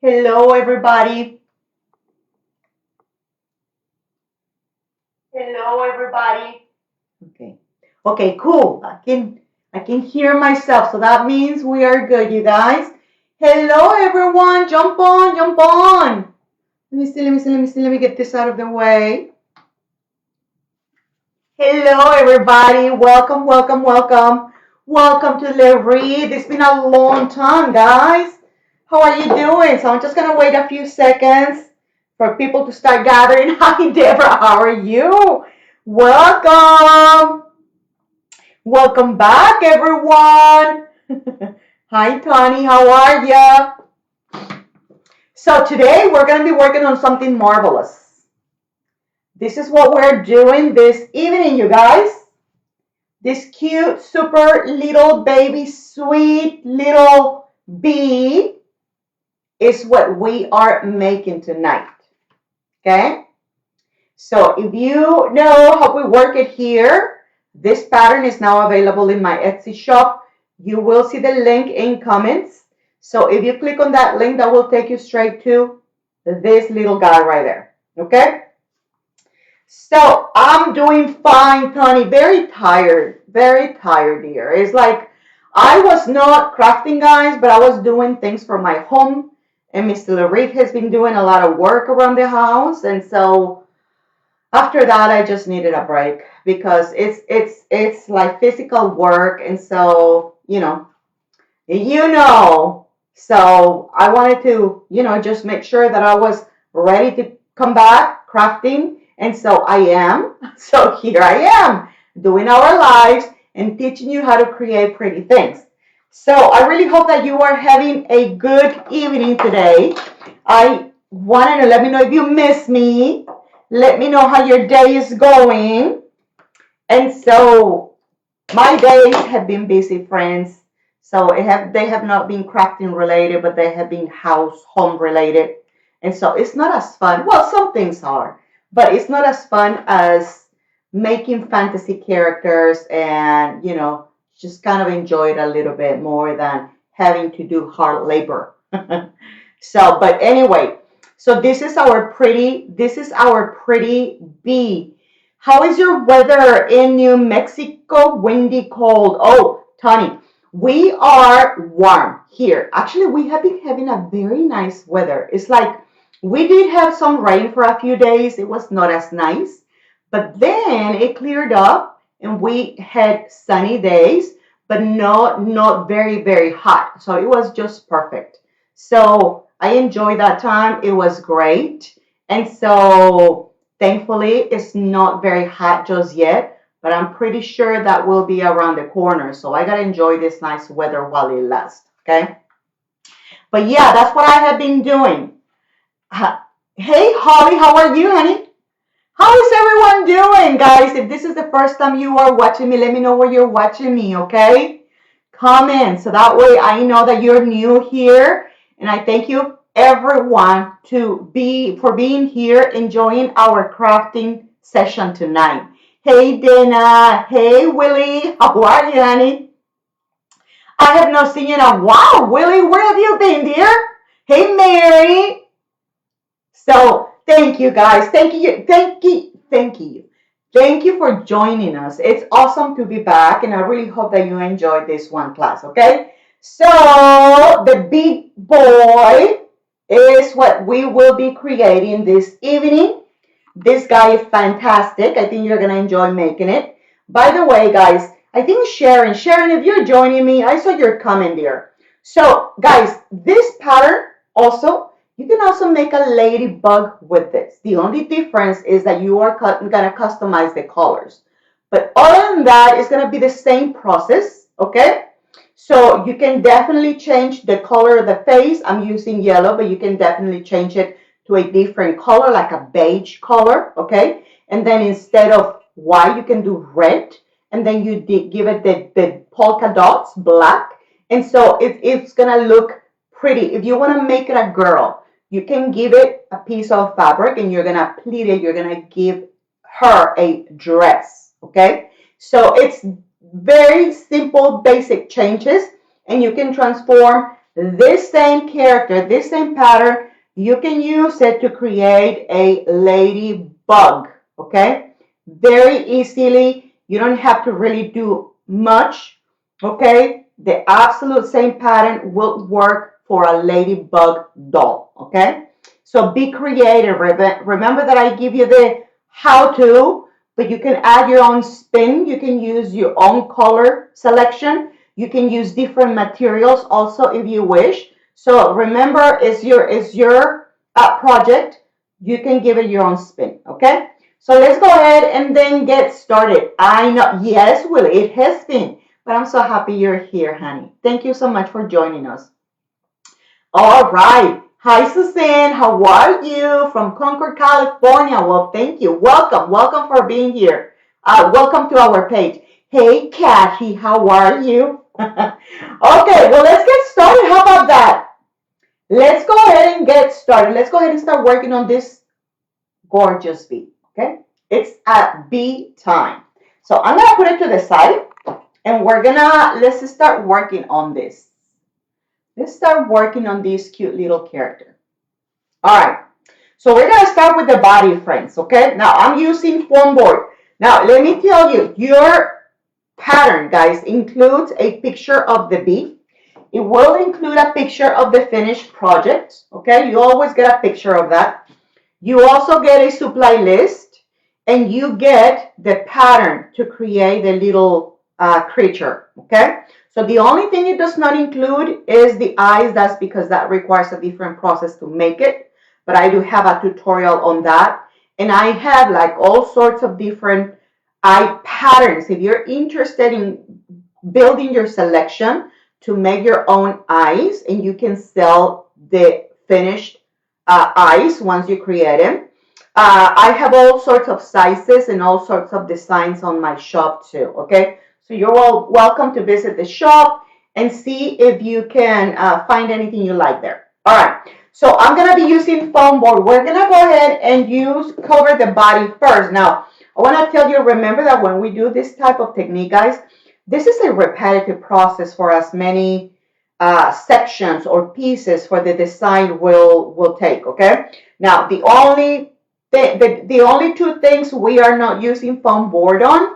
Hello, everybody. Hello, everybody. Okay. Okay, cool. I can hear myself, so that means we are good, you guys. Hello, everyone. Jump on, jump on. Let me get this out of the way. Hello, everybody. Welcome, welcome, welcome. Welcome to Le Read. It's been a long time, guys. How are you doing? So I'm just gonna wait a few seconds for people to start gathering. Hi, Deborah. How are you? Welcome. Welcome back, everyone. Hi, Tony. How are you? So today we're gonna be working on something marvelous. This is what we're doing this evening, you guys. This cute, super little baby, sweet little bee is what we are making tonight. Okay? So if you know how we work it here, this pattern is now available in my Etsy shop. You will see the link in comments. So if you click on that link, that will take you straight to this little guy right there. Okay? So I'm doing fine, Tony. Very tired, dear. It's like I was not crafting, guys, but I was doing things for my home. And Mr. Laric has been doing a lot of work around the house. And so after that, I just needed a break because it's like physical work. And so, you know, so I wanted to, just make sure that I was ready to come back crafting. And so I am. So here I am doing our lives and teaching you how to create pretty things. So I really hope that you are having a good evening today. I wanted to let me know if you miss me. Let me know how your day is going. And so my days have been busy, friends. So they have not been crafting related, but they have been home related. And so it's not as fun. Well, some things are, but it's not as fun as making fantasy characters and, just kind of enjoy it a little bit more than having to do hard labor. So, but anyway, so this is our pretty bee. How is your weather in New Mexico? Windy, cold. Oh, Tony, we are warm here. Actually, we have been having a very nice weather. It's like we did have some rain for a few days. It was not as nice, but then it cleared up and we had sunny days, but not very, very hot. So it was just perfect. So I enjoyed that time. It was great. And so thankfully, it's not very hot just yet, but I'm pretty sure that will be around the corner. So I got to enjoy this nice weather while it lasts. Okay. But yeah, that's what I have been doing. Hey, Holly, how are you, honey? How is everyone doing, guys? If this is the first time you are watching me, let me know where you're watching me, okay? Comment so that way I know that you're new here. And I thank you everyone for being here, enjoying our crafting session tonight. Hey, Dana. Hey, Willie. How are you, honey? I have not seen you in a while. Willie, where have you been, dear? Hey, Mary. So thank you, guys. Thank you for joining us. It's awesome to be back, and I really hope that you enjoyed this one class, okay? So the big boy is what we will be creating this evening. This guy is fantastic. I think you're going to enjoy making it. By the way, guys, I think Sharon, if you're joining me, I saw your comment there. So, guys, this pattern also, you can also make a ladybug with this. The only difference is that you are going to customize the colors. But other than that, it's going to be the same process, okay? So you can definitely change the color of the face. I'm using yellow, but you can definitely change it to a different color, like a beige color, okay? And then instead of white, you can do red. And then you give it the polka dots, black. And so it's going to look pretty. If you want to make it a girl, you can give it a piece of fabric and you're going to pleat it. You're going to give her a dress, okay? So it's very simple, basic changes, and you can transform this same character, this same pattern, you can use it to create a ladybug, okay? Very easily. You don't have to really do much, okay? The absolute same pattern will work for a ladybug doll, okay? So be creative. Remember that I give you the how to, but you can add your own spin. You can use your own color selection. You can use different materials also if you wish. So remember, it's your project. You can give it your own spin, okay? So let's go ahead and then get started. I know, yes, Willie, it has been, but I'm so happy you're here, honey. Thank you so much for joining us. All right. Hi, Suzanne. How are you? From Concord, California. Well, thank you. Welcome. Welcome for being here. Welcome to our page. Hey, Kathy. How are you? Okay, well, let's get started. How about that? Let's go ahead and get started. Let's go ahead and start working on this gorgeous bee. Okay? It's at bee time. So I'm going to put it to the side and let's start working on this. Let's start working on this cute little character. All right. So we're going to start with the body, friends. Okay. Now I'm using foam board. Now let me tell you, your pattern, guys, includes a picture of the bee. It will include a picture of the finished project. Okay. You always get a picture of that. You also get a supply list and you get the pattern to create the little creature. Okay. So the only thing it does not include is the eyes. That's because that requires a different process to make it. But I do have a tutorial on that. And I have like all sorts of different eye patterns. If you're interested in building your selection to make your own eyes, and you can sell the finished eyes once you create them. I have all sorts of sizes and all sorts of designs on my shop too, okay? So you're all welcome to visit the shop and see if you can find anything you like there. All right, so I'm gonna be using foam board. We're gonna go ahead and cover the body first. Now, I wanna tell you, remember that when we do this type of technique, guys, this is a repetitive process for as many sections or pieces for the design will take, okay? Now, the only two things we are not using foam board on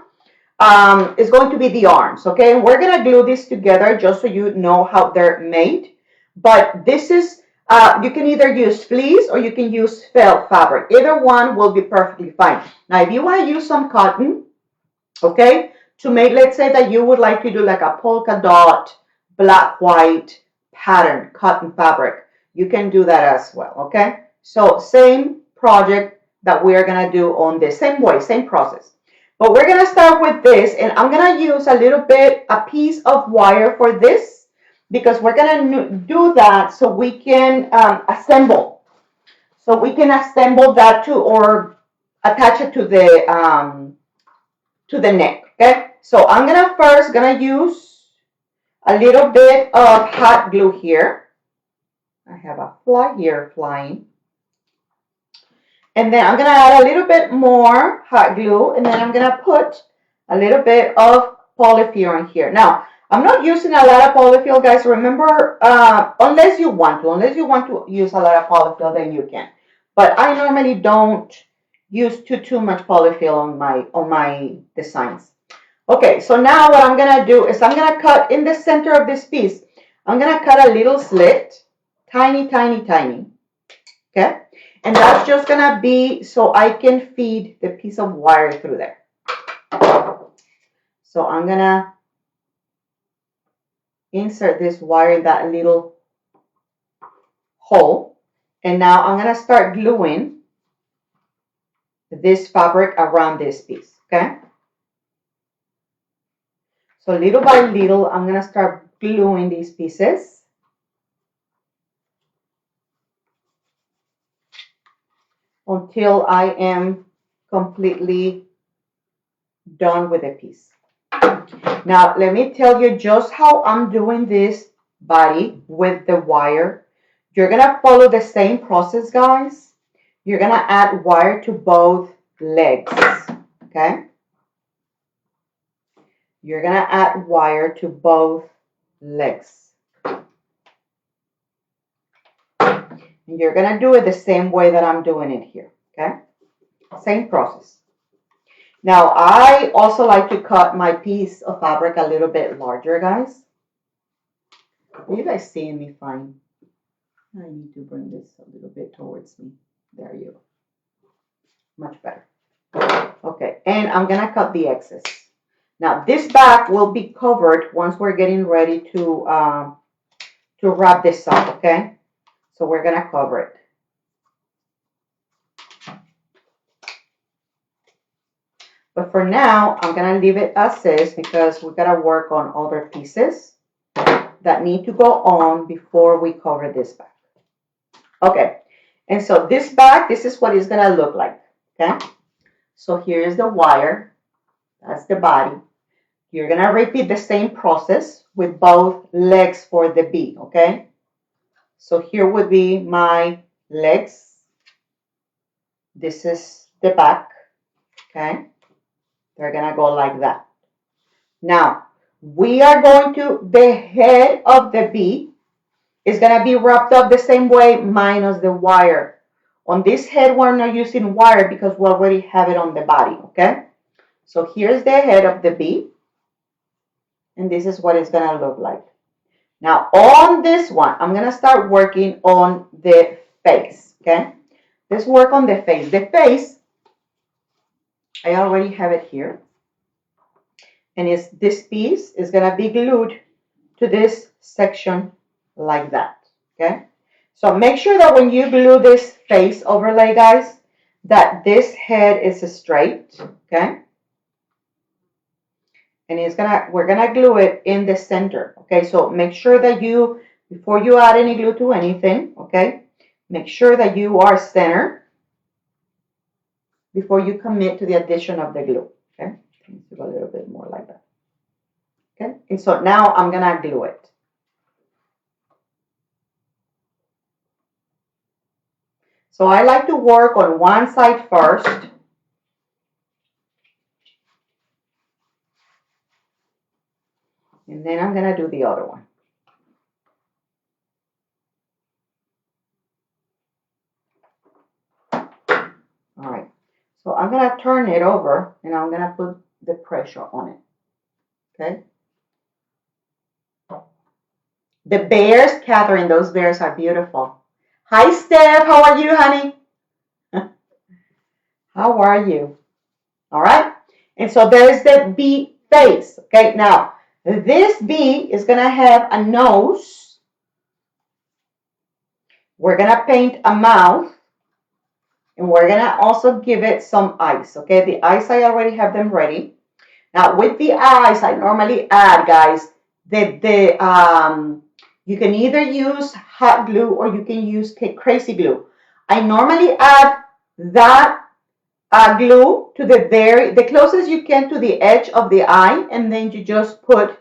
is going to be the arms, okay? And we're gonna glue this together just so you know how they're made. But this is, you can either use fleece or you can use felt fabric. Either one will be perfectly fine. Now, if you wanna use some cotton, okay, to make, let's say that you would like to do like a polka dot, black, white pattern, cotton fabric, you can do that as well, okay? So same project that we are gonna do on the same way, same process. But we're gonna start with this, and I'm gonna use a piece of wire for this, because we're gonna do that so we can assemble. So we can assemble that too, or attach it to the neck, okay? So I'm gonna use a little bit of hot glue here. I have a fly here flying. And then I'm gonna add a little bit more hot glue, and then I'm gonna put a little bit of polyfill in here. Now, I'm not using a lot of polyfill, guys. Remember, unless you want to use a lot of polyfill, then you can. But I normally don't use too much polyfill on my designs. Okay, so now what I'm gonna do is I'm gonna cut in the center of this piece. I'm gonna cut a little slit, tiny, tiny, tiny. Okay, and that's just gonna be so I can feed the piece of wire through there. So I'm gonna insert this wire in that little hole, and now I'm gonna start gluing this fabric around this piece. Okay. So little by little, I'm gonna start gluing these pieces. Until I am completely done with the piece. Now, let me tell you just how I'm doing this body with the wire. You're gonna follow the same process, guys. You're gonna add wire to both legs, okay? You're gonna add wire to both legs. And you're gonna do it the same way that I'm doing it here, okay? Same process. Now, I also like to cut my piece of fabric a little bit larger, guys. Are you guys seeing me fine? I need to bring this a little bit towards me. There you go. Much better. Okay, and I'm gonna cut the excess. Now, this back will be covered once we're getting ready to wrap this up, okay? So we're gonna cover it. But for now, I'm gonna leave it as is because we gotta work on other pieces that need to go on before we cover this back. Okay, and so this back, this is what it's gonna look like, okay? So here's the wire, that's the body. You're gonna repeat the same process with both legs for the bee, okay? So here would be my legs. This is the back, okay? They're gonna go like that. Now, we are going to, the head of the bee is gonna be wrapped up the same way minus the wire. On this head, we're not using wire because we already have it on the body, okay? So here's the head of the bee, and this is what it's gonna look like. Now, on this one, I'm gonna start working on the face, okay? Let's work on the face. The face, I already have it here. And this piece is gonna be glued to this section like that, okay? So make sure that when you glue this face overlay, guys, that this head is straight, okay? And we're gonna glue it in the center, okay? So make sure that you, before you add any glue to anything, okay? Make sure that you are centered before you commit to the addition of the glue, okay? Let's do a little bit more like that, okay? And so now I'm gonna glue it. So I like to work on one side first. And then I'm gonna do the other one. All right. So I'm gonna turn it over and I'm gonna put the pressure on it. Okay. The bears, Catherine, those bears are beautiful. Hi, Steph. How are you, honey? How are you? All right. And so there's the bee face. Okay. Now, this bee is going to have a nose. We're going to paint a mouth. And we're going to also give it some eyes. Okay. The eyes, I already have them ready. Now, with the eyes, I normally add, guys, you can either use hot glue or you can use crazy glue. I normally add that glue to the closest you can to the edge of the eye, and then you just put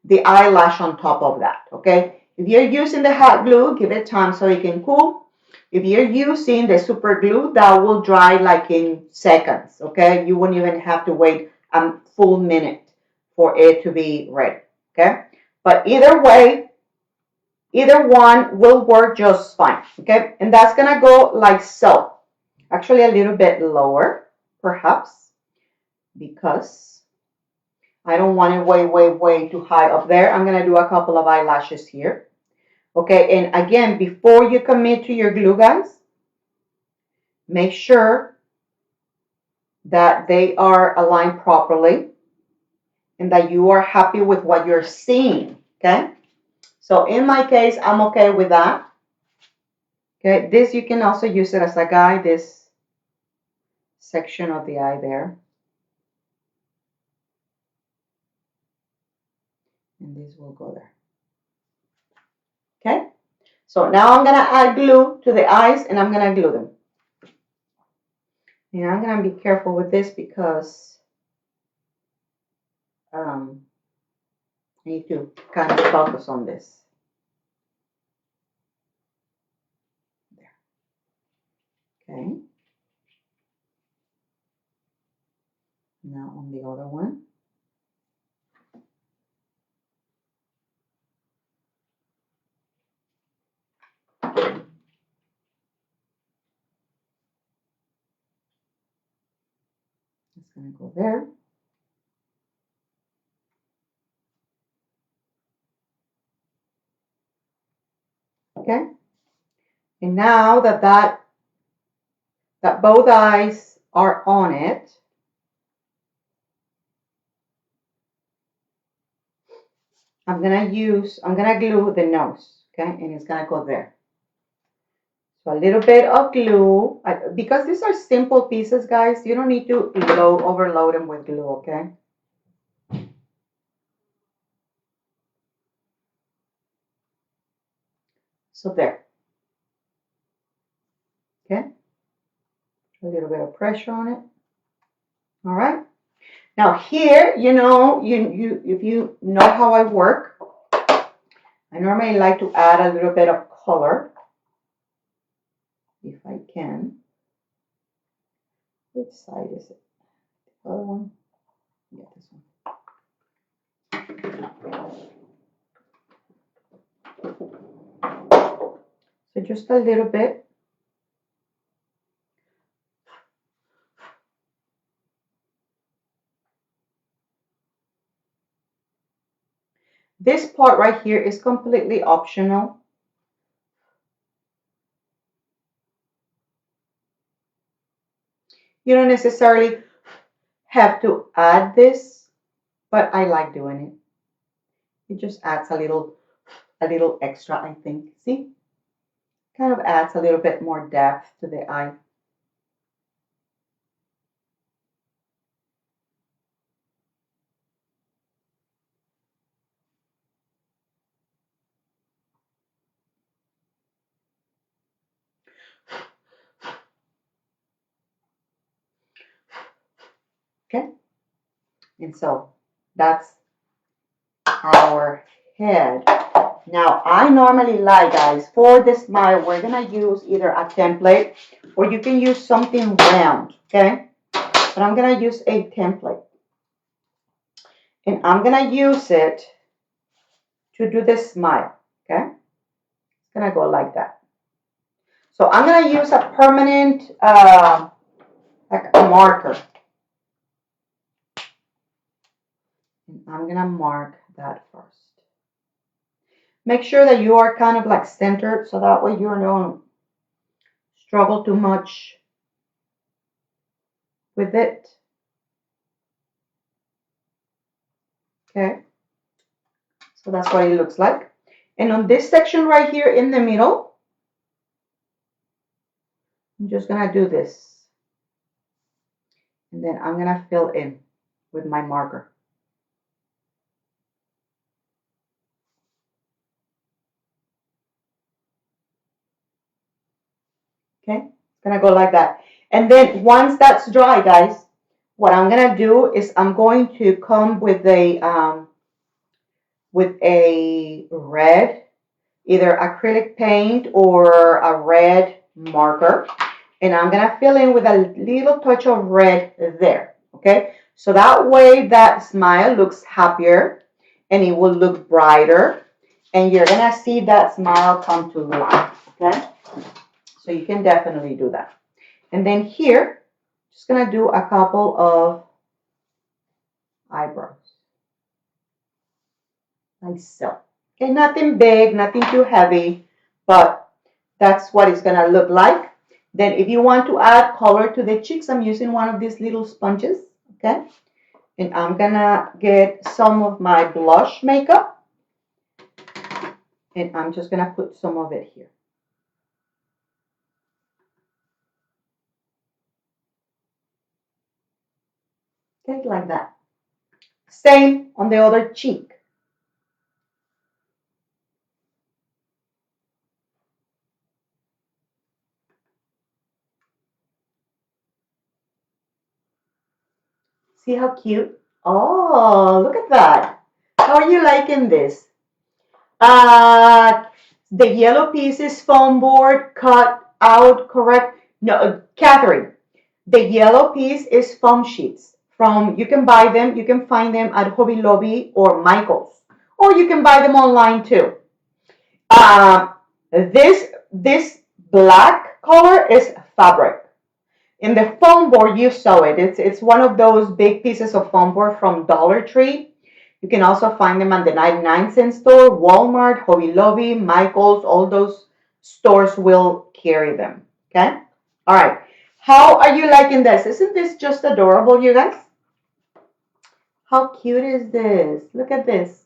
the eyelash on top of that, okay? If you're using the hot glue, give it time so it can cool. If you're using the super glue, that will dry like in seconds, okay? You won't even have to wait a full minute for it to be ready, okay? But either way, either one will work just fine, okay? And that's gonna go like so. Actually, a little bit lower, perhaps, because I don't want it way, way, way too high up there. I'm gonna do a couple of eyelashes here, okay? And again, before you commit to your glue, guys, make sure that they are aligned properly and that you are happy with what you're seeing, okay? So in my case, I'm okay with that. Okay, this you can also use it as a guide, this section of the eye there. And this will go there. Okay, so now I'm gonna add glue to the eyes and I'm gonna glue them. And I'm gonna be careful with this because I need to kind of focus on this. There. Okay. Now on the other one. gonna go there. Okay. And now that both eyes are on it, I'm gonna glue the nose, okay? And it's gonna go there. So a little bit of glue, because these are simple pieces, guys, you don't need to overload them with glue, okay? So there, okay? A little bit of pressure on it. All right. Now here, you know, if you know how I work, I normally like to add a little bit of color, if I can. Which side is it? The other one? Yeah, this one. So just a little bit. This part right here is completely optional. You don't necessarily have to add this, but I like doing it. It just adds a little extra, I think. See? Kind of adds a little bit more depth to the eye. Okay? And so that's our head. Now, I normally like, guys, for the smile, we're gonna use either a template or you can use something round, okay? But I'm gonna use a template. And I'm gonna use it to do the smile, okay? It's gonna go like that. So I'm gonna use a permanent, like a marker. And I'm gonna mark that first. Make sure that you are kind of like centered so that way you don't struggle too much with it. Okay, so that's what it looks like. And on this section right here in the middle, I'm just gonna do this. And then I'm gonna fill in with my marker. Okay, it's gonna go like that. And then once that's dry, guys, what I'm gonna do is I'm going to come with a red, either acrylic paint or a red marker, and I'm gonna fill in with a little touch of red there. Okay, so that way that smile looks happier and it will look brighter, and you're gonna see that smile come to life. Okay, so you can definitely do that. And then here, just gonna do a couple of eyebrows, like so. Okay, nothing big, nothing too heavy, but that's what it's gonna look like. Then if you want to add color to the cheeks, I'm using one of these little sponges, okay? And I'm gonna get some of my blush makeup, and I'm just gonna put some of it here. Okay, like that. Same on the other cheek. See how cute? Oh, look at that. How are you liking this? The yellow piece is foam board cut out, correct? No, Catherine, the yellow piece is foam sheets. You can buy them, you can find them at Hobby Lobby or Michael's, or you can buy them online too. Uh, this black color is fabric. In the foam board, you saw it. It's one of those big pieces of foam board from Dollar Tree. You can also find them on the 99-cent store, Walmart, Hobby Lobby, Michael's. All those stores will carry them. Okay? All right. How are you liking this? Isn't this just adorable, you guys? How cute is this? Look at this.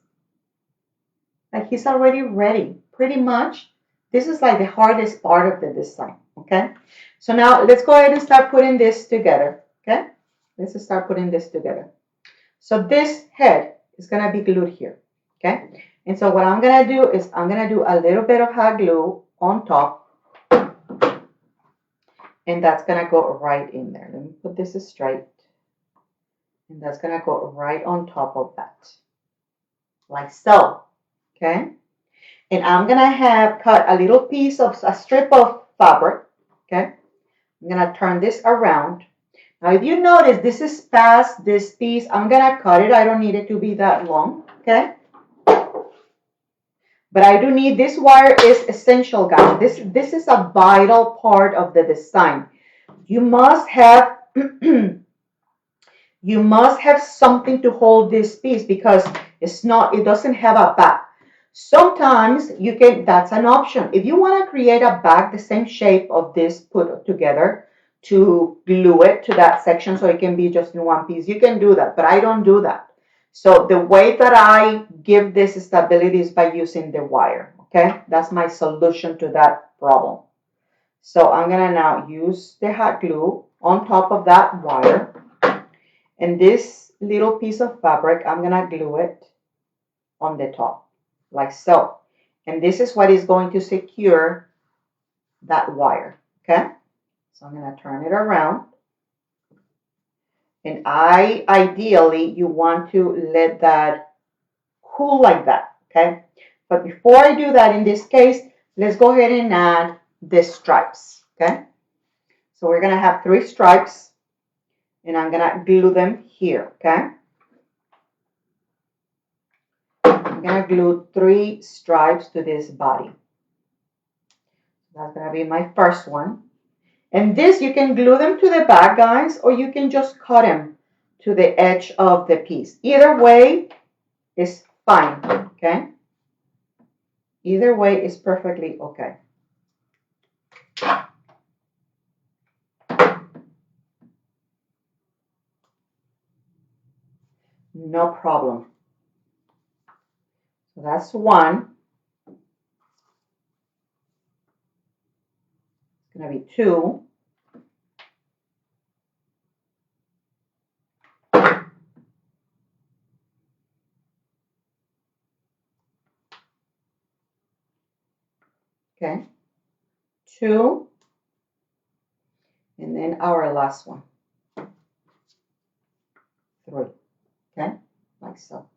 Like he's already ready. Pretty much, this is like the hardest part of the design. Okay? So now let's go ahead and start putting this together. Okay? Let's start putting this together. So this head is going to be glued here. Okay? And so what I'm going to do is I'm going to do a little bit of hot glue on top. And that's going to go right in there. Let me put this straight. And that's going to go right on top of that. Like so. Okay? And I'm going to have cut a little piece of a strip of fabric. Okay? I'm going to turn this around. Now, if you notice, this is past this piece. I'm going to cut it. I don't need it to be that long. Okay? But I do need, this wire is essential, guys. This is a vital part of the design. You must have you must have something to hold this piece because it doesn't have a back. Sometimes you can, that's an option. If you want to create a back the same shape of this put together to glue it to that section so it can be just in one piece, you can do that, but I don't do that. So the way that I give this stability is by using the wire, okay? That's my solution to that problem. So I'm gonna now use the hot glue on top of that wire. And this little piece of fabric, I'm gonna glue it on the top, like so. And this is what is going to secure that wire, okay? So I'm gonna turn it around. And ideally, you want to let that cool like that, okay? But before I do that, in this case, let's go ahead and add the stripes, okay? So we're gonna have 3 stripes, and I'm gonna glue them here, okay? I'm gonna glue 3 stripes to this body. That's gonna be my first one. And this, you can glue them to the back, guys, or you can just cut them to the edge of the piece. Either way is fine, okay? Either way is perfectly okay. No problem. So that's one. It's gonna be 2. Okay, 2, and then our last one, 3, okay, like so.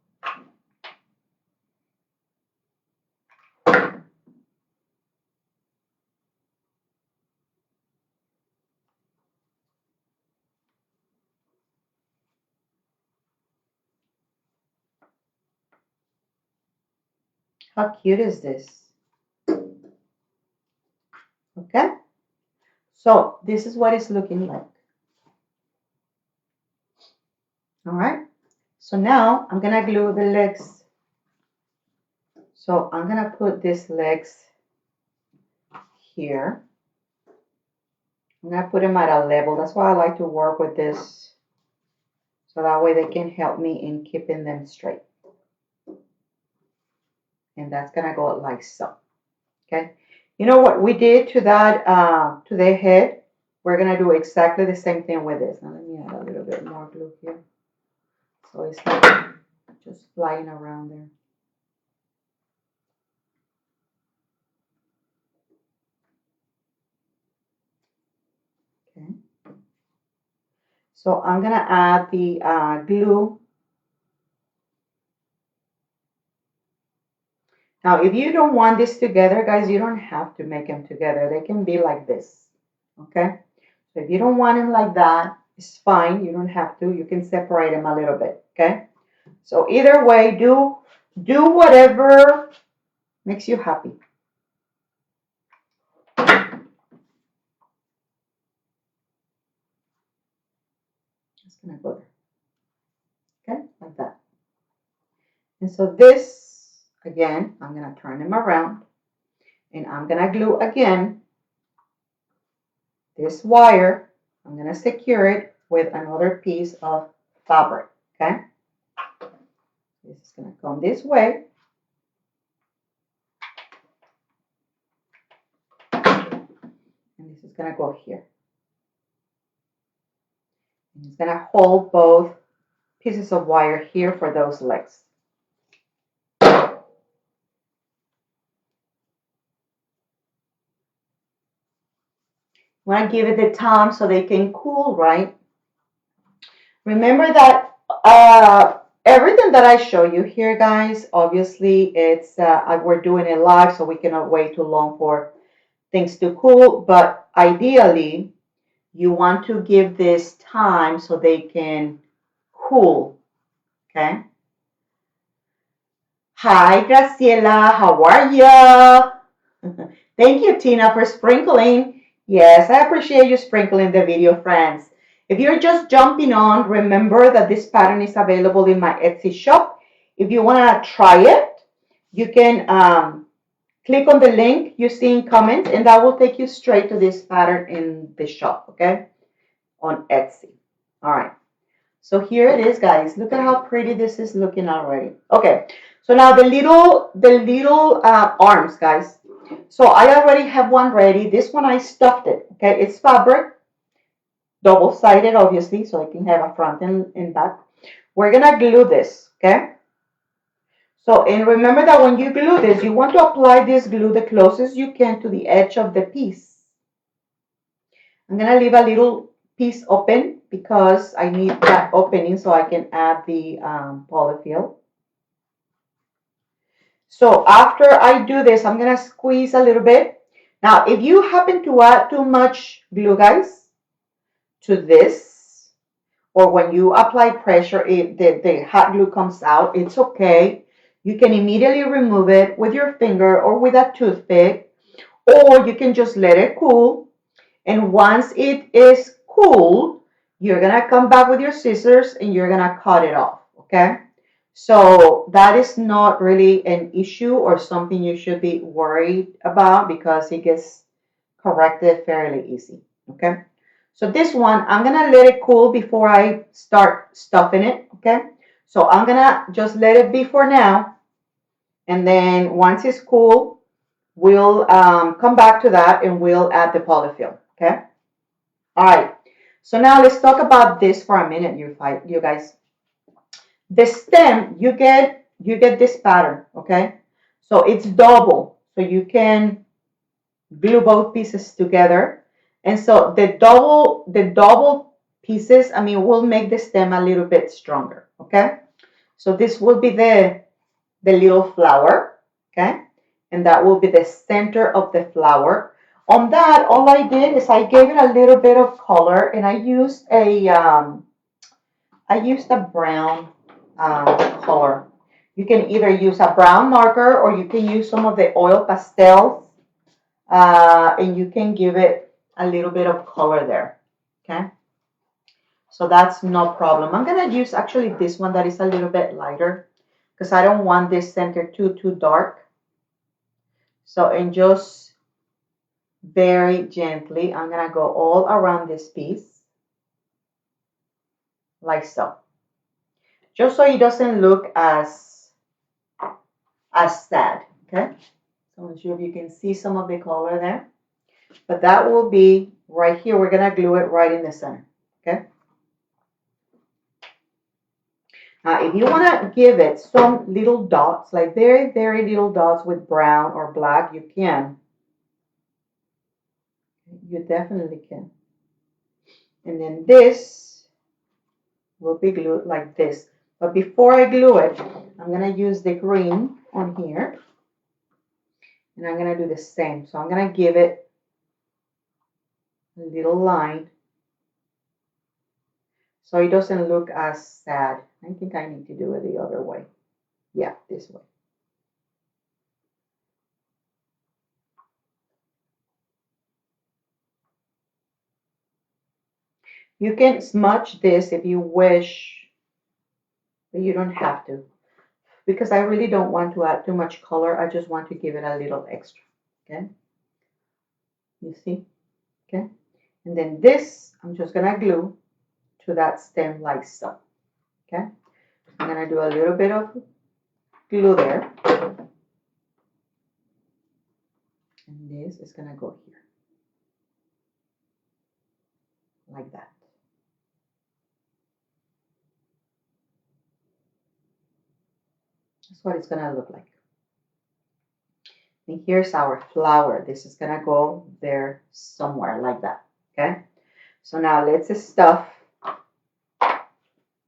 How cute is this? Okay, so this is what it's looking like. All right, so now I'm gonna glue the legs. So I'm gonna put these legs here. I'm gonna put them at a level. That's why I like to work with this, so that way they can help me in keeping them straight. And that's gonna go like so. Okay, you know what we did to that to the head? We're gonna do exactly the same thing with this. Now let me add a little bit more glue here, so it's not just flying around there. Okay, so I'm gonna add the glue. Now, if you don't want this together, guys, you don't have to make them together. They can be like this, okay? So if you don't want them like that, it's fine. You don't have to. You can separate them a little bit, okay? So either way, do whatever makes you happy. gonna go there. Okay, like that. And so this, again, I'm gonna turn them around and I'm gonna glue again this wire. I'm gonna secure it with another piece of fabric, okay? This is gonna come this way. And this is gonna go here. And it's gonna hold both pieces of wire here for those legs. Want to give it the time so they can cool, right? Remember that everything that I show you here, guys, obviously it's we're doing it live, so we cannot wait too long for things to cool. But ideally, you want to give this time so they can cool. Okay. Hi, Graciela. How are you? Thank you, Tina, for sprinkling. Yes, I appreciate you sprinkling the video, friends. If you're just jumping on, remember that this pattern is available in my Etsy shop. If you want to try it, you can click on the link you see in comments, and that will take you straight to this pattern in the shop, okay, on Etsy. All right. So here it is, guys. Look at how pretty this is looking already. Okay, so now the little arms, guys. So I already have one ready. This one I stuffed it. Okay, it's fabric, double-sided, obviously, so I can have a front and back. We're gonna glue this. Okay. So and remember that when you glue this, you want to apply this glue the closest you can to the edge of the piece. I'm gonna leave a little piece open because I need that opening so I can add the polyfill. So after I do this, I'm gonna squeeze a little bit. Now, if you happen to add too much glue, guys, to this, or when you apply pressure, the hot glue comes out, it's okay. You can immediately remove it with your finger or with a toothpick, or you can just let it cool. And once it is cool, you're gonna come back with your scissors and you're gonna cut it off, okay? So that is not really an issue or something you should be worried about because it gets corrected fairly easy, okay? So this one, I'm gonna let it cool before I start stuffing it, okay? So I'm gonna just let it be for now. And then once it's cool, we'll come back to that and we'll add the polyfill, okay? All right, so now let's talk about this for a minute, you guys. The stem, you get this pattern, okay? So it's double, so you can glue both pieces together. And so the double pieces, I mean, will make the stem a little bit stronger, okay? So this will be the little flower, okay? And that will be the center of the flower. On that, all I did is I gave it a little bit of color, and I used a brown color. You can either use a brown marker or you can use some of the oil pastels, and you can give it a little bit of color there. Okay, so that's no problem. I'm gonna use actually this one that is a little bit lighter because I don't want this center too dark. So and just very gently, I'm gonna go all around this piece like so, just so it doesn't look as sad. Okay, so I'm not sure if you can see some of the color there, but that will be right here. We're gonna glue it right in the center. Okay. Now, if you want to give it some little dots, like very little dots with brown or black, you can. You definitely can. And then this will be glued like this. But before I glue it, I'm going to use the green on here. And I'm going to do the same. So I'm going to give it a little line so it doesn't look as sad. I think I need to do it the other way. Yeah, this way. You can smudge this if you wish, but you don't have to. Because I really don't want to add too much color. I just want to give it a little extra. Okay? You see? Okay? And then this, I'm just going to glue to that stem like so. Okay? I'm going to do a little bit of glue there. And this is going to go here. Like that. That's what it's going to look like. And here's our flower. This is going to go there somewhere like that. Okay? So now let's stuff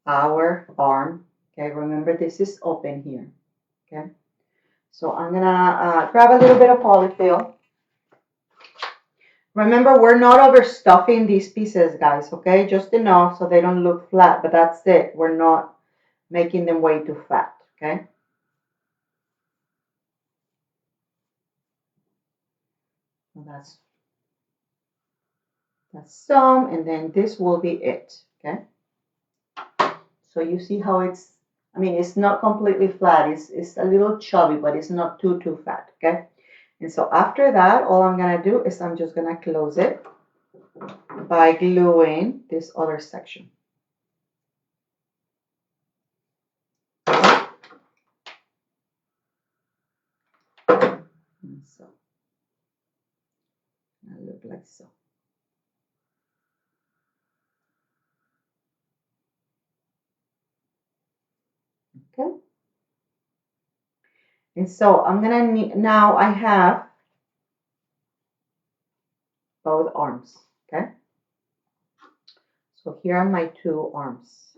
our arm. Okay? Remember, this is open here. Okay? So I'm going to grab a little bit of polyfill. Remember, we're not overstuffing these pieces, guys, okay? Just enough so they don't look flat, but that's it. We're not making them way too fat, okay? So that's some, and then this will be it, okay? So you see how it's, I mean, it's not completely flat. It's a little chubby, but it's not too fat, okay? And so after that, all I'm gonna do is I'm just gonna close it by gluing this other section. And so, I look like so. Okay. And so I'm gonna need, now I have both arms, okay? So here are my two arms.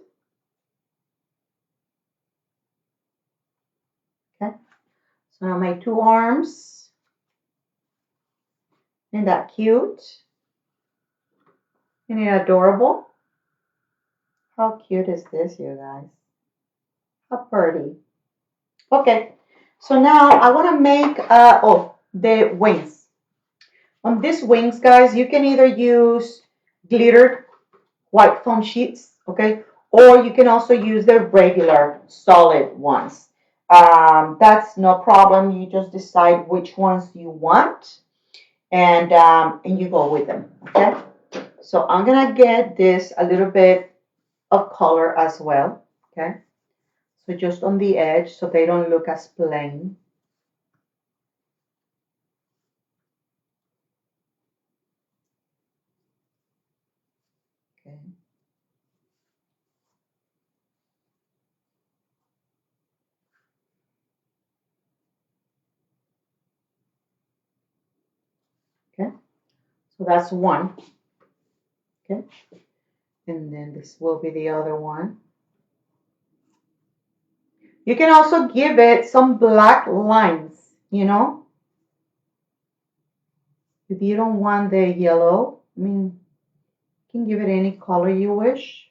Okay, so now my two arms. Isn't that cute? Isn't it adorable? How cute is this, you guys? How pretty. Okay, so now I want to make the wings. On these wings, guys, you can either use glittered white foam sheets, okay, or you can also use the regular solid ones. That's no problem. You just decide which ones you want, and you go with them, okay? So I'm gonna get this a little bit of color as well, okay? So just on the edge so they don't look as plain. Okay. Okay, so that's one. Okay, and then this will be the other one. You can also give it some black lines, you know, if you don't want the yellow. I mean, you can give it any color you wish.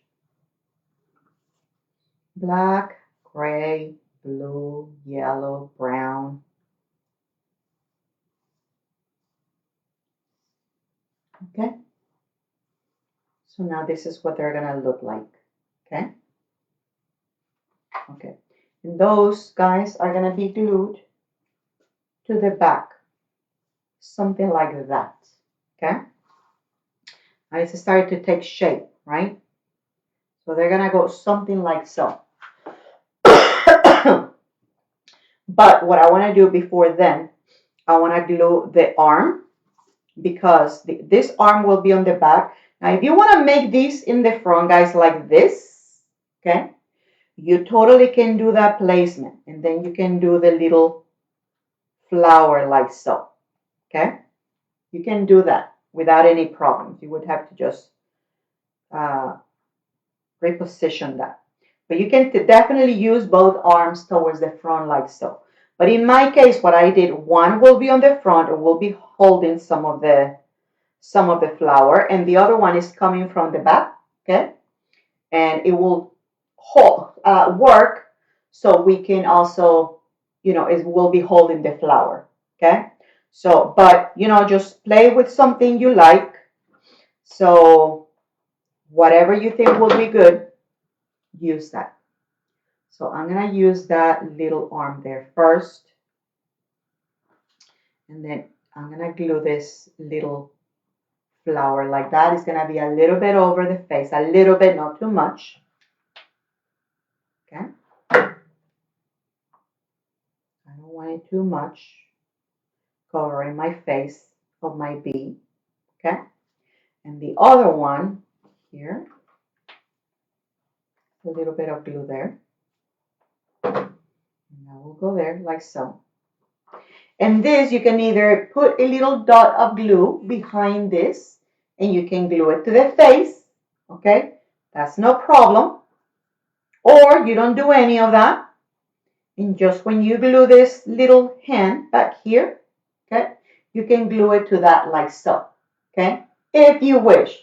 Black, gray, blue, yellow, brown. Okay, so now this is what they're gonna look like. Okay, okay, and those guys are gonna be glued to the back, something like that. Okay, now it's starting to take shape, right? So they're gonna go something like so. But what I want to do before then, I want to glue the arm, because this arm will be on the back. Now, if you want to make these in the front, guys, like this, okay, you totally can do that placement. And then you can do the little flower like so, okay? You can do that without any problems. You would have to just reposition that. But you can definitely use both arms towards the front like so. But in my case, what I did, one will be on the front and will be holding some of the flower, and the other one is coming from the back, okay? And it will work, so we can also, you know, it will be holding the flower, okay? So, but, you know, just play with something you like. So Whatever you think will be good, use that. So I'm gonna use that little arm there first, and then I'm gonna glue this little flower like that. It's gonna be a little bit over the face, a little bit, not too much. Okay. I don't want it too much covering my face of my bee. Okay. And the other one here, a little bit of glue there. And I will go there like so. And this, you can either put a little dot of glue behind this and you can glue it to the face. Okay. That's no problem. Or you don't do any of that. And just when you glue this little hand back here, okay, you can glue it to that like so, okay, if you wish.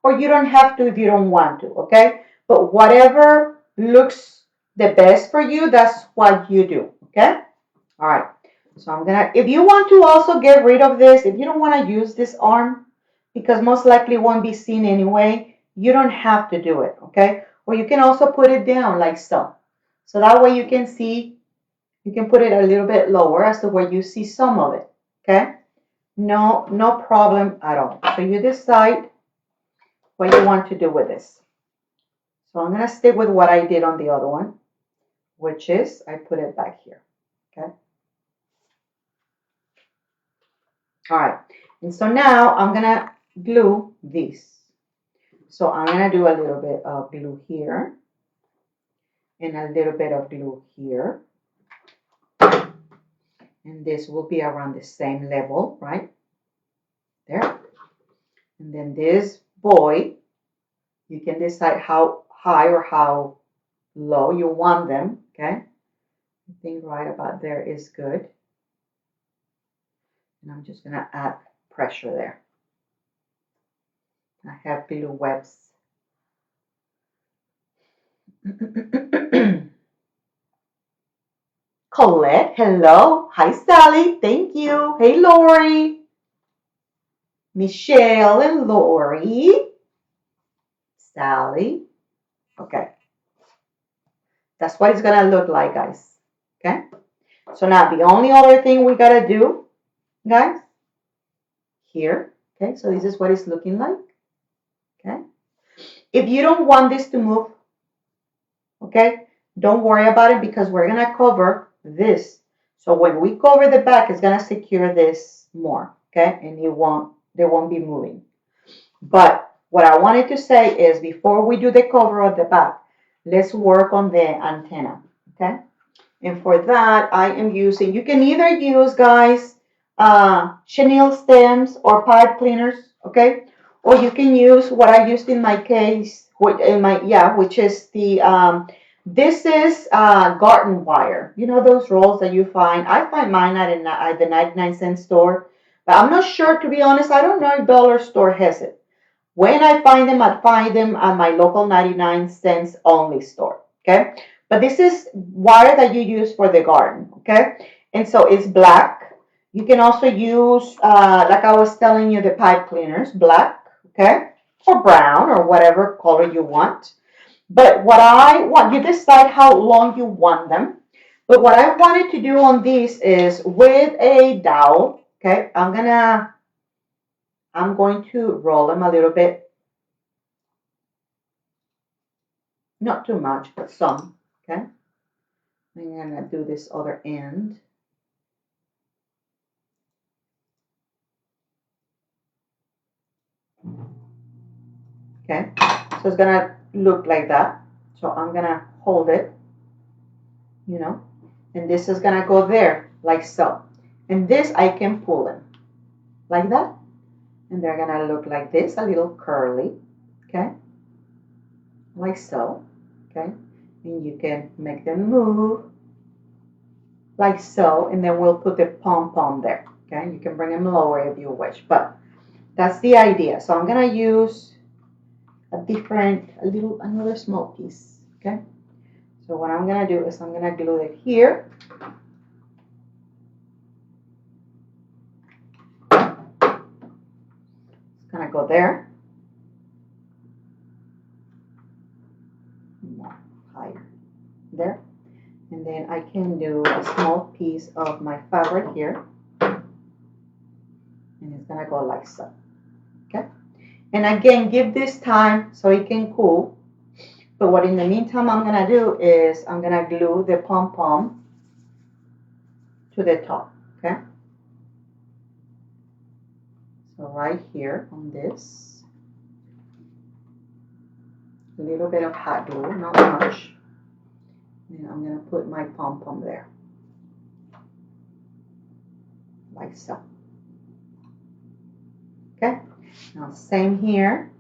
Or you don't have to if you don't want to, okay? But whatever looks the best for you, that's what you do, okay? All right, so I'm gonna, if you want to also get rid of this, if you don't want to use this arm, because most likely won't be seen anyway, you don't have to do it, okay? Or you can also put it down like so. So that way you can see, you can put it a little bit lower as to where you see some of it, okay? No problem at all. So you decide what you want to do with this. So I'm gonna stick with what I did on the other one, which is I put it back here, okay? All right, and so now I'm gonna glue these. So I'm gonna do a little bit of glue here and a little bit of glue here. And this will be around the same level, right? There. And then this boy, you can decide how high or how low you want them, okay? I think right about there is good. And I'm just gonna add pressure there. I have glue webs. Colette, hello. Hi, Sally. Thank you. Hey, Lori. Michelle and Lori. Sally. Okay. That's what it's gonna look like, guys. Okay. So now the only other thing we gotta do, guys, here. Okay. So this is what it's looking like. Okay. If you don't want this to move, okay, don't worry about it because we're gonna cover this. So when we cover the back, it's gonna secure this more, okay, and they won't be moving. But what I wanted to say is before we do the cover of the back, let's work on the antenna, okay? And for that, I am using, you can either use, guys, chenille stems or pipe cleaners, okay? Or you can use what I used in my case, which is the, this is garden wire. You know those rolls that you find? I find mine at the 99-cent store, but I'm not sure, to be honest. I don't know if dollar store has it. When I find them, I find them at my local 99 cents only store, okay? But this is wire that you use for the garden, okay? And so it's black. You can also use, like I was telling you, the pipe cleaners, black, okay? Or brown or whatever color you want. But what I want, you decide how long you want them. But what I wanted to do on these is with a dowel, okay? I'm going to roll them a little bit. Not too much, but some, okay? I'm gonna do this other end. Okay, so it's gonna look like that. So I'm gonna hold it, you know, and this is gonna go there, like so. And this I can pull in, like that. And they're gonna look like this, a little curly, okay? Like so, okay? And you can make them move, like so, and then we'll put the pom-pom there, okay? You can bring them lower if you wish, but that's the idea. So I'm gonna use another small piece, okay? So what I'm gonna do is I'm gonna glue it here. It's gonna go there. there. And then I can do a small piece of my fabric here. And it's gonna go like so, okay? And again, give this time so it can cool. But what in the meantime I'm gonna do is I'm gonna glue the pom-pom to the top, okay? So right here on this, a little bit of hot glue, not much. And I'm gonna put my pom-pom there, like so. Okay, now same here.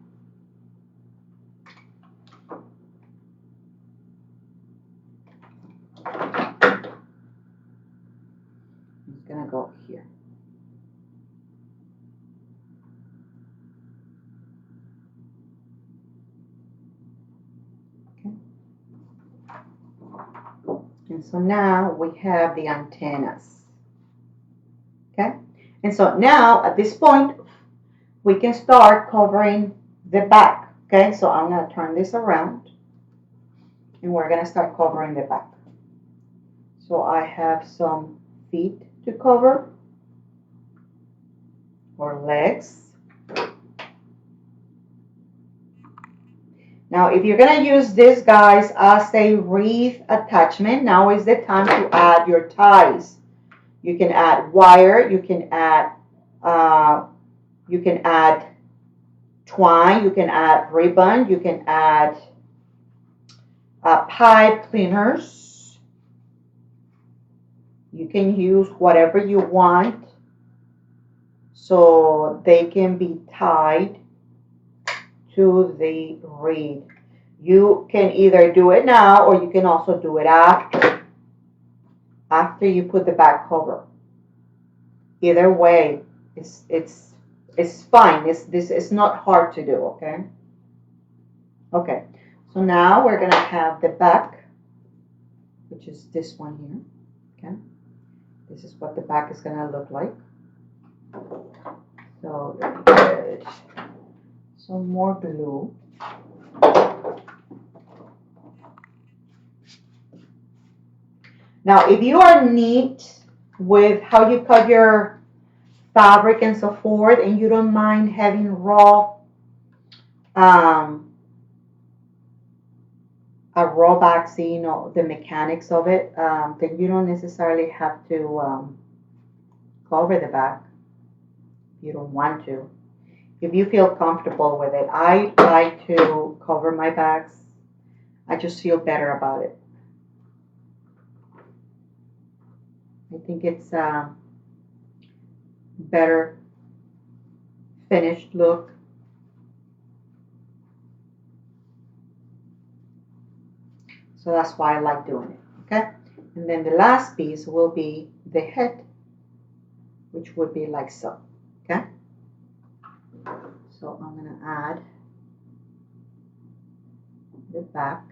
It's gonna go here. Okay. And so now we have the antennas. Okay, and so now at this point we can start covering the back. Okay, so I'm gonna turn this around and we're gonna start covering the back. So I have some feet to cover, or legs. Now, if you're gonna use this, guys, as a wreath attachment, now is the time to add your ties. You can add wire, you can add twine, you can add ribbon, you can add pipe cleaners. You can use whatever you want so they can be tied to the wreath. You can either do it now or you can also do it after you put the back cover. Either way, it's fine. It's not hard to do, okay? Okay, so now we're gonna have the back, which is this one here, okay? This is what the back is gonna look like. So let me get some more glue. Now, if you are neat with how you cut your fabric and so forth, and you don't mind having a raw back, so you know the mechanics of it, then you don't necessarily have to cover the back. You don't want to. If you feel comfortable with it, I like to cover my backs. I just feel better about it. I think it's a better finished look. So that's why I like doing it, okay? And then the last piece will be the head, which would be like so, okay? So I'm gonna add the back.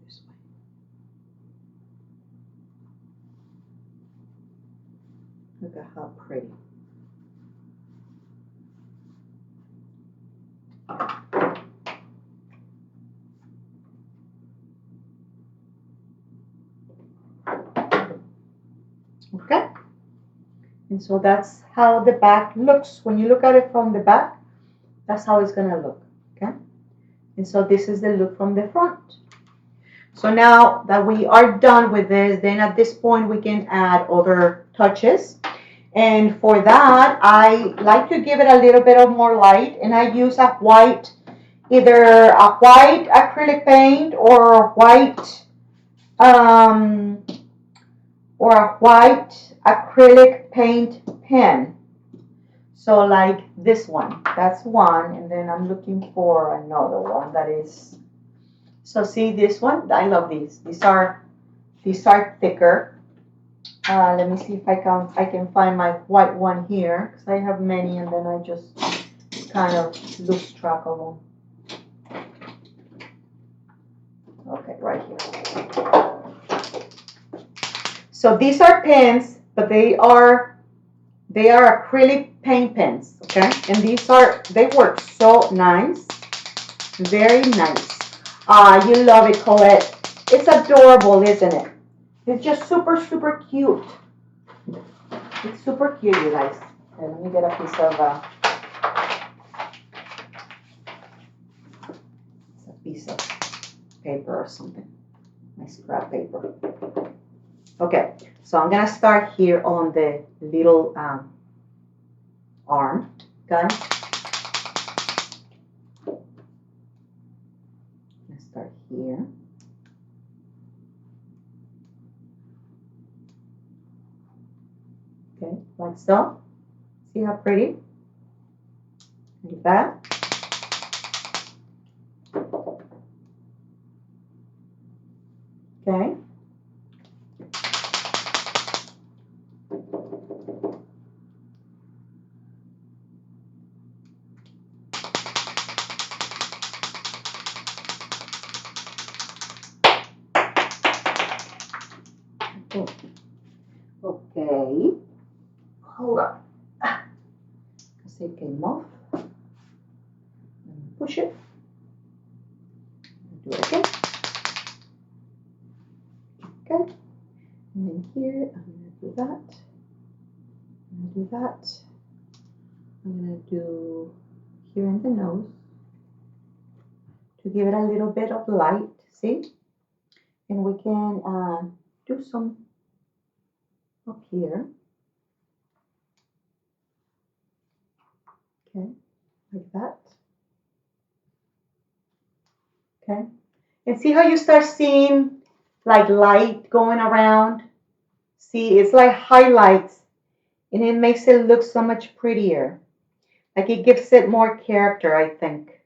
This way. Look at how pretty. Okay, and so that's how the back looks. When you look at it from the back, that's how it's gonna look, okay? And so this is the look from the front. So now that we are done with this, then at this point we can add other touches. And for that, I like to give it a little bit of more light, and I use a white, either a white acrylic paint or a white acrylic paint pen. So like this one, that's one, and then I'm looking for another one that is, so see this one, I love these. These are thicker. Let me see if I can find my white one here, because I have many and then I just kind of lose track of them. Okay, right here. So these are pens, but they are acrylic paint pens, okay? And they work so nice, very nice. You love it, Colette. It's adorable, isn't it? It's just super, super cute. It's super cute, you guys. Okay, let me get a piece of paper or something. My scrap paper. Okay, so I'm gonna start here on the little arm, guys. Let's start here. Okay, like so. See how pretty? Like that. Okay. Okay. Hold on. Because it came off. Push it. Do it again. Okay. And then here, I'm going to do that. I'm going to do that. I'm going to do here in the nose to give it a little bit of light. See? And we can do some up here. Okay. Like that. Okay. And see how you start seeing like light going around? See, it's like highlights and it makes it look so much prettier. Like it gives it more character, I think.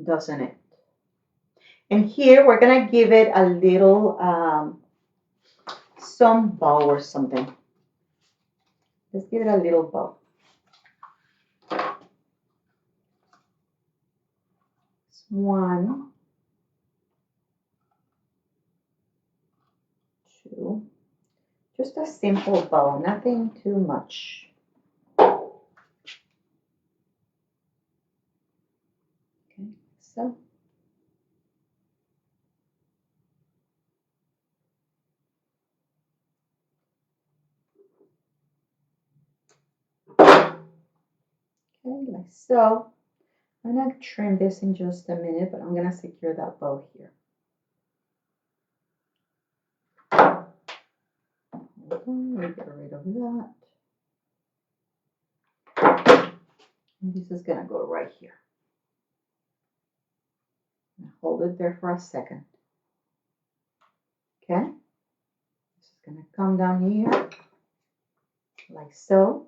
Doesn't it? And here we're going to give it a little, some bow or something. Let's give it a little bow. One, two, just a simple bow, nothing too much. Okay, so. Okay, like so. I'm going to trim this in just a minute, but I'm going to secure that bow here. Let me get rid of that. And this is going to go right here. Hold it there for a second. Okay. This is going to come down here, like so.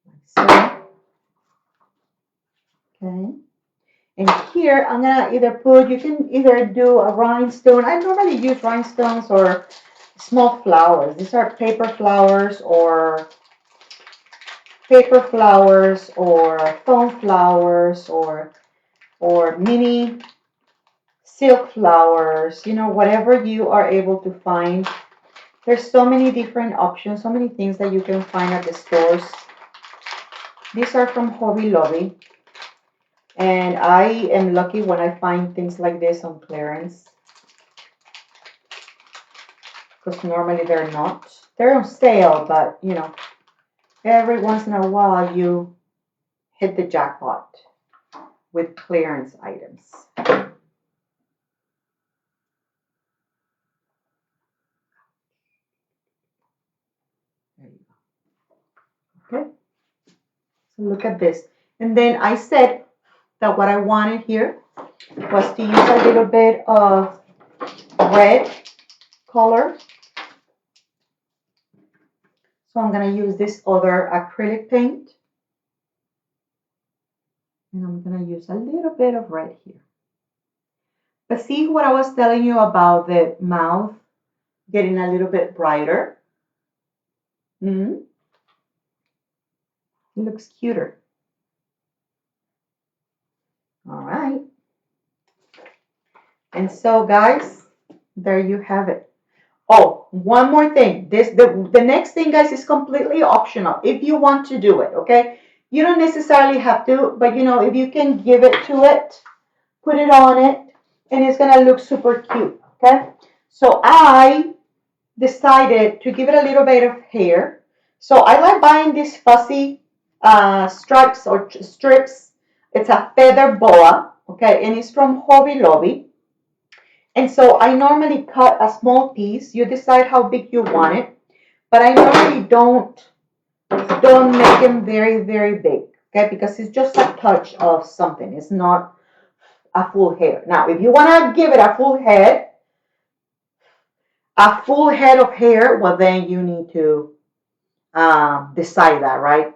Like so. Okay. And here I'm gonna either put, you can either do a rhinestone. I normally use rhinestones or small flowers. These are paper flowers or foam flowers or mini silk flowers, you know, whatever you are able to find. There's so many different options, so many things that you can find at the stores. These are from Hobby Lobby. And I am lucky when I find things like this on clearance. Because normally they're not. They're on sale, but you know, every once in a while you hit the jackpot with clearance items. There you go. Okay. So look at this. And then I said that what I wanted here was to use a little bit of red color. So I'm going to use this other acrylic paint. And I'm going to use a little bit of red here. But see what I was telling you about the mouth getting a little bit brighter? It looks cuter. All right. And so, guys, there you have it. Oh, one more thing. The next thing, guys, is completely optional if you want to do it, okay? You don't necessarily have to, but you know, if you can give it to it, put it on it, and it's gonna look super cute, okay? So I decided to give it a little bit of hair. So I like buying these fuzzy stripes or strips. It's a feather boa, okay, and it's from Hobby Lobby. And so I normally cut a small piece. You decide how big you want it, but I normally don't make them very big, okay? Because it's just a touch of something. It's not a full hair. Now, if you want to give it a full head of hair, well, then you need to decide that, right?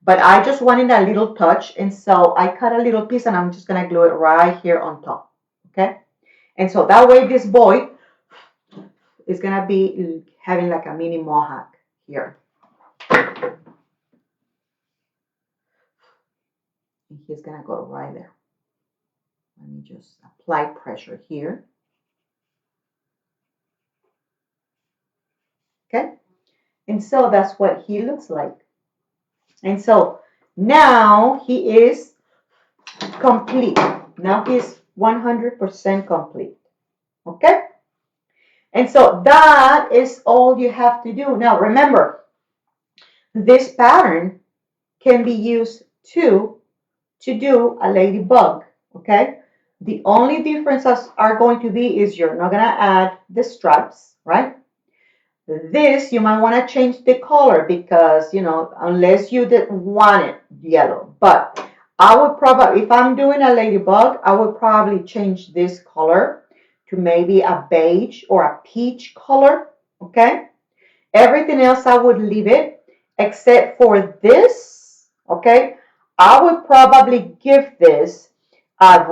But I just wanted a little touch, and so I cut a little piece, and I'm just gonna glue it right here on top, okay? And so that way, this boy is gonna be having like a mini mohawk here. And he's gonna go right there. Let me just apply pressure here. Okay? And so that's what he looks like. And so now he is complete. Now he's 100% complete. Okay? And so that is all you have to do. Now remember, this pattern can be used to do a ladybug. Okay? The only differences are going to be is you're not going to add the stripes, right? This, you might want to change the color because, you know, unless you did want it yellow. But I would probably, if I'm doing a ladybug, I would probably change this color to maybe a beige or a peach color, okay? Everything else I would leave it except for this, okay? I would probably give this a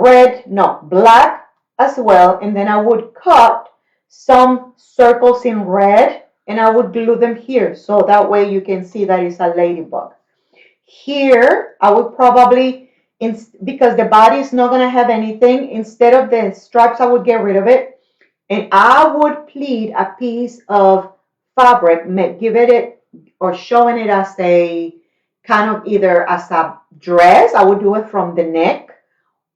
black as well, and then I would cut some circles in red and I would glue them here so that way you can see that it's a ladybug. Here, I would probably, because the body is not going to have anything, instead of the stripes, I would get rid of it and I would pleat a piece of fabric, give it or showing it as a kind of either as a dress. I would do it from the neck,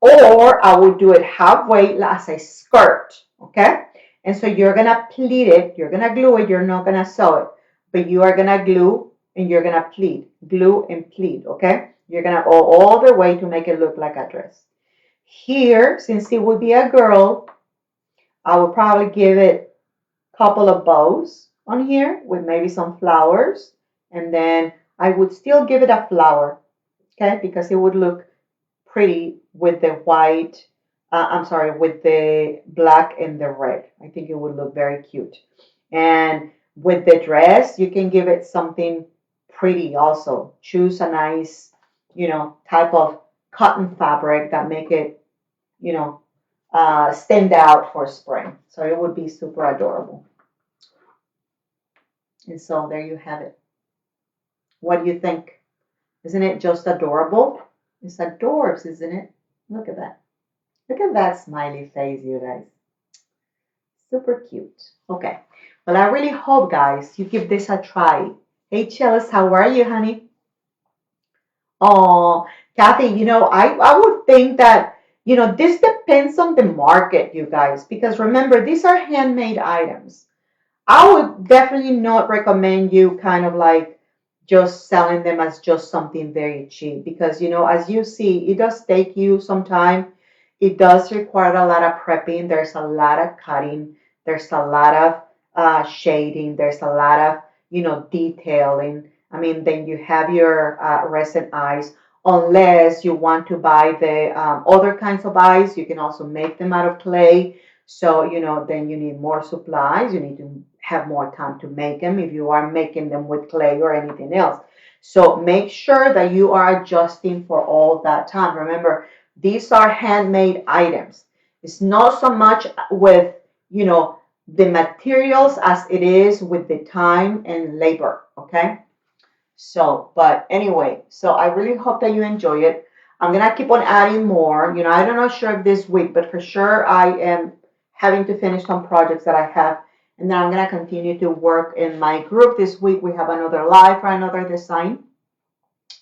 or I would do it halfway as a skirt, okay? And so you're gonna pleat it, you're gonna glue it, you're not gonna sew it, but you are gonna glue and you're gonna pleat, glue and pleat, okay? You're gonna go all the way to make it look like a dress. Here, since it would be a girl, I would probably give it a couple of bows on here with maybe some flowers, and then I would still give it a flower, okay? Because it would look pretty with the white, I'm sorry, with the black and the red. I think it would look very cute. And with the dress, you can give it something pretty also. Choose a nice, you know, type of cotton fabric that make it, you know, stand out for spring. So it would be super adorable. And so there you have it. What do you think? Isn't it just adorable? It's adorbs, isn't it? Look at that. Look at that smiley face, you guys. Super cute. Okay. Well, I really hope, guys, you give this a try. Hey, Chalice, how are you, honey? Oh, Kathy, you know, I would think that, you know, this depends on the market, you guys, because remember, these are handmade items. I would definitely not recommend you kind of like just selling them as just something very cheap because, you know, as you see, it does take you some time. It does require a lot of prepping. There's a lot of cutting. There's a lot of shading. There's a lot of, you know, detailing. I mean, then you have your resin eyes. Unless you want to buy the other kinds of eyes, you can also make them out of clay. So, you know, then you need more supplies. You need to have more time to make them if you are making them with clay or anything else. So make sure that you are adjusting for all that time. Remember, these are handmade items. It's not so much with, you know, the materials as it is with the time and labor, okay? So, but anyway, so I really hope that you enjoy it. I'm gonna keep on adding more. You know, I'm not sure if this week, but for sure I am having to finish some projects that I have. And then I'm going to continue to work in my group. This week we have another live for another design.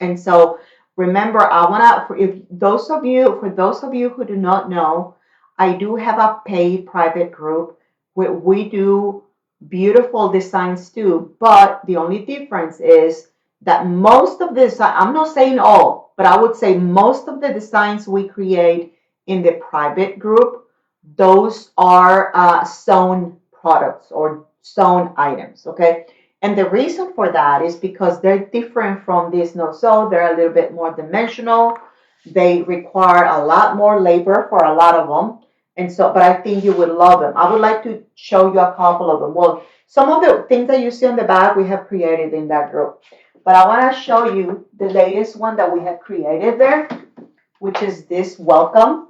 And so remember, I want to, for those of you who do not know, I do have a paid private group where we do beautiful designs too. But the only difference is that most of this, I'm not saying all, but I would say most of the designs we create in the private group, those are sewn products or sewn items, okay? And the reason for that is because they're different from these no-sew. They're a little bit more dimensional. They require a lot more labor for a lot of them. And so, but I think you would love them. I would like to show you a couple of them. Well, some of the things that you see on the back, we have created in that group. But I want to show you the latest one that we have created there, which is this welcome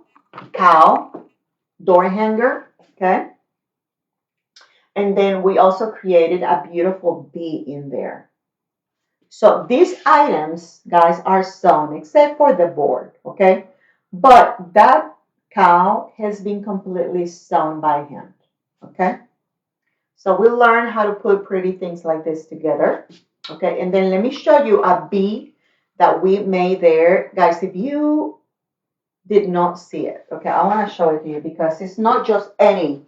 cow door hanger, okay? And then we also created a beautiful bee in there. So these items, guys, are sewn except for the board, okay? But that cow has been completely sewn by hand, okay? So we'll learn how to put pretty things like this together, okay? And then let me show you a bee that we made there. Guys, if you did not see it, okay, I want to show it to you because it's not just any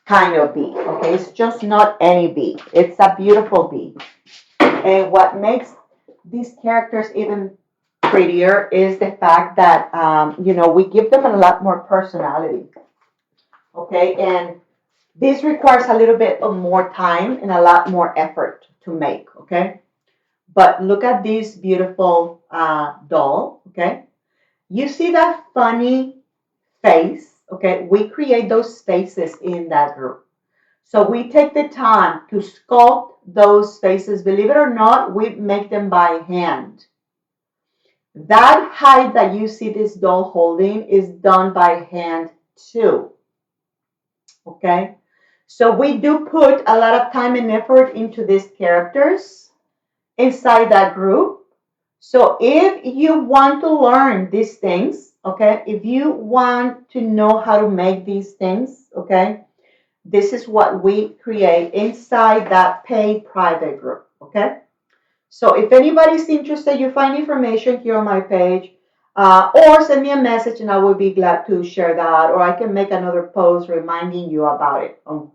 kind of bee, okay? It's just not any bee. It's a beautiful bee. And what makes these characters even prettier is the fact that, we give them a lot more personality, okay? And this requires a little bit of more time and a lot more effort to make, okay? But look at this beautiful doll, okay? You see that funny face, okay? We create those faces in that group. So we take the time to sculpt those faces. Believe it or not, we make them by hand. That height that you see this doll holding is done by hand too. Okay? So we do put a lot of time and effort into these characters inside that group. So if you want to learn these things, okay, if you want to know how to make these things, okay, this is what we create inside that paid private group, okay? So if anybody's interested, you find information here on my page, or send me a message and I will be glad to share that, or I can make another post reminding you about it, on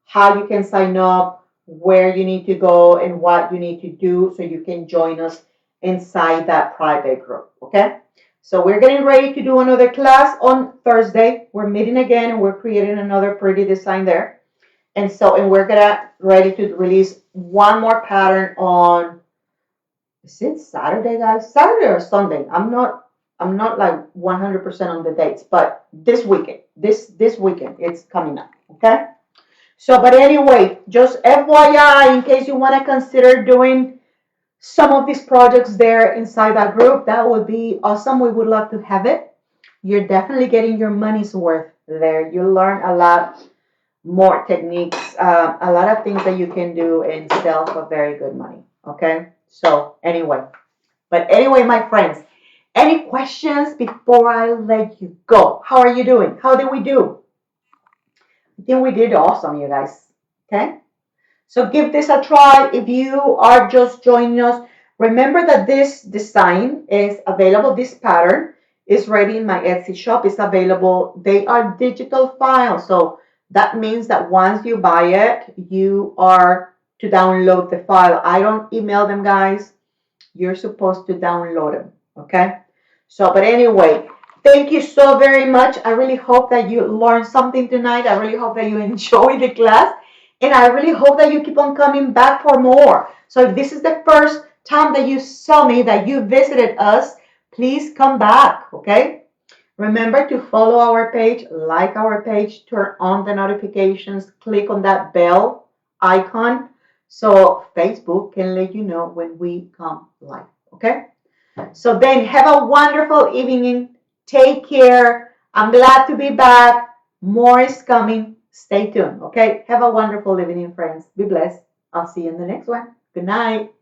how you can sign up, where you need to go, and what you need to do so you can join us inside that private group, okay? So we're getting ready to do another class on Thursday. We're meeting again and we're creating another pretty design there. And we're ready to release one more pattern on, is it Saturday, guys? Saturday or Sunday? I'm not like 100% on the dates, but this weekend, this weekend, it's coming up, okay? So, but anyway, just FYI, in case you want to consider doing some of these projects there inside that group, that would be awesome. We would love to have it. You're definitely getting your money's worth there. You learn a lot more techniques, a lot of things that you can do and sell for very good money. Okay. So anyway, my friends, any questions before I let you go? How are you doing? How did we do? I think we did awesome, you guys. Okay. So give this a try. If you are just joining us, remember that this design is available. This pattern is ready in my Etsy shop. It's available. They are digital files. So that means that once you buy it, you are to download the file. I don't email them, guys. You're supposed to download them. Okay. So, but anyway, thank you so very much. I really hope that you learned something tonight. I really hope that you enjoyed the class. And I really hope that you keep on coming back for more. So if this is the first time that you saw me, that you visited us, please come back, okay? Remember to follow our page, like our page, turn on the notifications, click on that bell icon so Facebook can let you know when we come live, okay? So then have a wonderful evening. Take care. I'm glad to be back. More is coming. Stay tuned, okay? Have a wonderful evening, friends. Be blessed. I'll see you in the next one. Good night.